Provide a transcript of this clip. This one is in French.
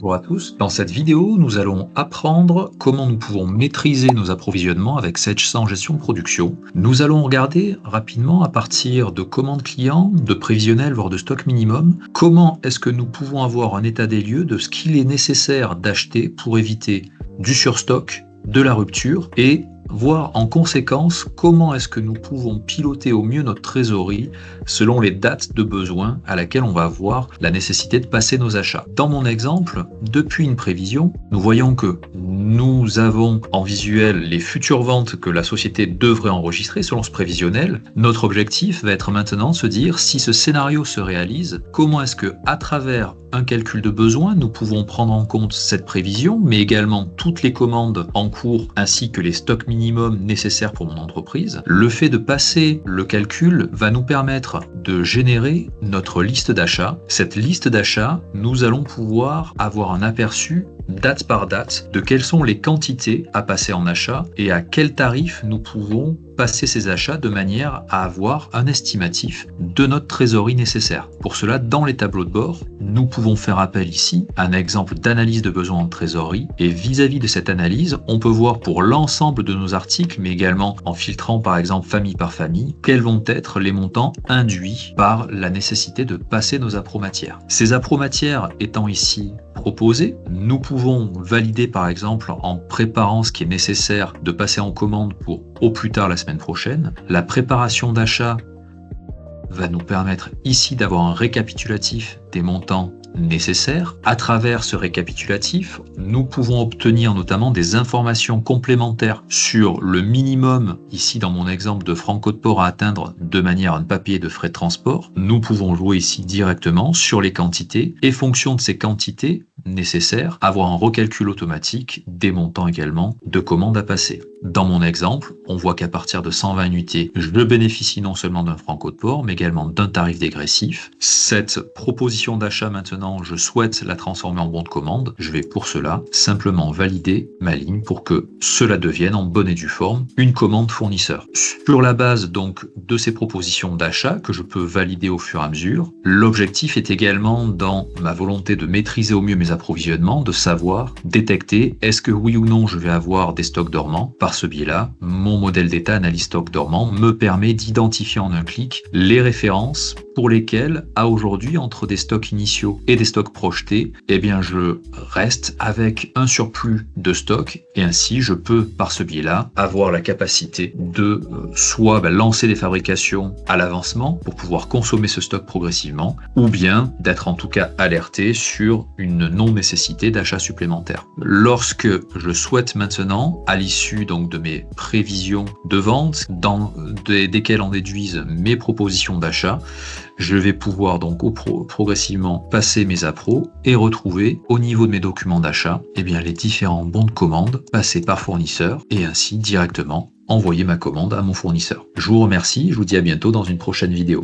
bonjour à tous. Dans cette vidéo, nous allons apprendre comment nous pouvons maîtriser nos approvisionnements avec Sage en gestion de production. Nous allons regarder rapidement à partir de commandes clients, de prévisionnels, voire de stock minimum, comment est-ce que nous pouvons avoir un état des lieux de ce qu'il est nécessaire d'acheter pour éviter du surstock, de la rupture et voir en conséquence comment est-ce que nous pouvons piloter au mieux notre trésorerie selon les dates de besoin à laquelle on va avoir la nécessité de passer nos achats. Dans mon exemple, depuis une prévision, nous voyons que nous avons en visuel les futures ventes que la société devrait enregistrer selon ce prévisionnel. Notre objectif va être maintenant de se dire si ce scénario se réalise, comment est-ce que à travers un calcul de besoin, nous pouvons prendre en compte cette prévision, mais également toutes les commandes en cours ainsi que les stocks minimum nécessaires pour mon entreprise. Le fait de passer le calcul va nous permettre de générer notre liste d'achat. Cette liste d'achat, nous allons pouvoir avoir un aperçu date par date de quelles sont les quantités à passer en achat et à quel tarif nous pouvons passer ces achats de manière à avoir un estimatif de notre trésorerie nécessaire. Pour cela, dans les tableaux de bord, nous pouvons faire appel ici à un exemple d'analyse de besoins en trésorerie et vis-à-vis de cette analyse, on peut voir pour l'ensemble de nos articles, mais également en filtrant par exemple famille par famille, quels vont être les montants induits par la nécessité de passer nos appromatières. Ces appromatières étant ici proposées, nous pouvons valider par exemple en préparant ce qui est nécessaire de passer en commande pour au plus tard la semaine prochaine. La préparation d'achat va nous permettre ici d'avoir un récapitulatif des montants nécessaires. À travers ce récapitulatif, nous pouvons obtenir notamment des informations complémentaires sur le minimum, ici dans mon exemple de francs de port à atteindre de manière à ne pas payer de frais de transport. Nous pouvons jouer ici directement sur les quantités et fonction de ces quantités nécessaires, avoir un recalcul automatique des montants également de commandes à passer. Dans mon exemple, on voit qu'à partir de 120 unités, je bénéficie non seulement d'un franc de port, mais également d'un tarif dégressif. Cette proposition d'achat maintenant, je souhaite la transformer en bon de commande. Je vais pour cela simplement valider ma ligne pour que cela devienne en bonne et due forme une commande fournisseur. Sur la base donc de ces propositions d'achat que je peux valider au fur et à mesure, l'objectif est également dans ma volonté de maîtriser au mieux mes approvisionnements, de savoir détecter est-ce que oui ou non je vais avoir des stocks dormants. Par ce biais-là, mon modèle d'état analyse stock dormant me permet d'identifier en un clic les références pour lesquelles, à aujourd'hui, entre des stocks initiaux et des stocks projetés, eh bien, je reste avec un surplus de stock et ainsi, je peux, par ce biais-là, avoir la capacité de soit lancer des fabrications à l'avancement pour pouvoir consommer ce stock progressivement ou bien d'être en tout cas alerté sur une non-nécessité d'achat supplémentaire. Lorsque je souhaite maintenant, à l'issue donc de mes prévisions de vente, desquelles en déduisent mes propositions d'achat, je vais pouvoir donc progressivement passer mes appros et retrouver au niveau de mes documents d'achat les différents bons de commande passés par fournisseur et ainsi directement envoyer ma commande à mon fournisseur. Je vous remercie, je vous dis à bientôt dans une prochaine vidéo.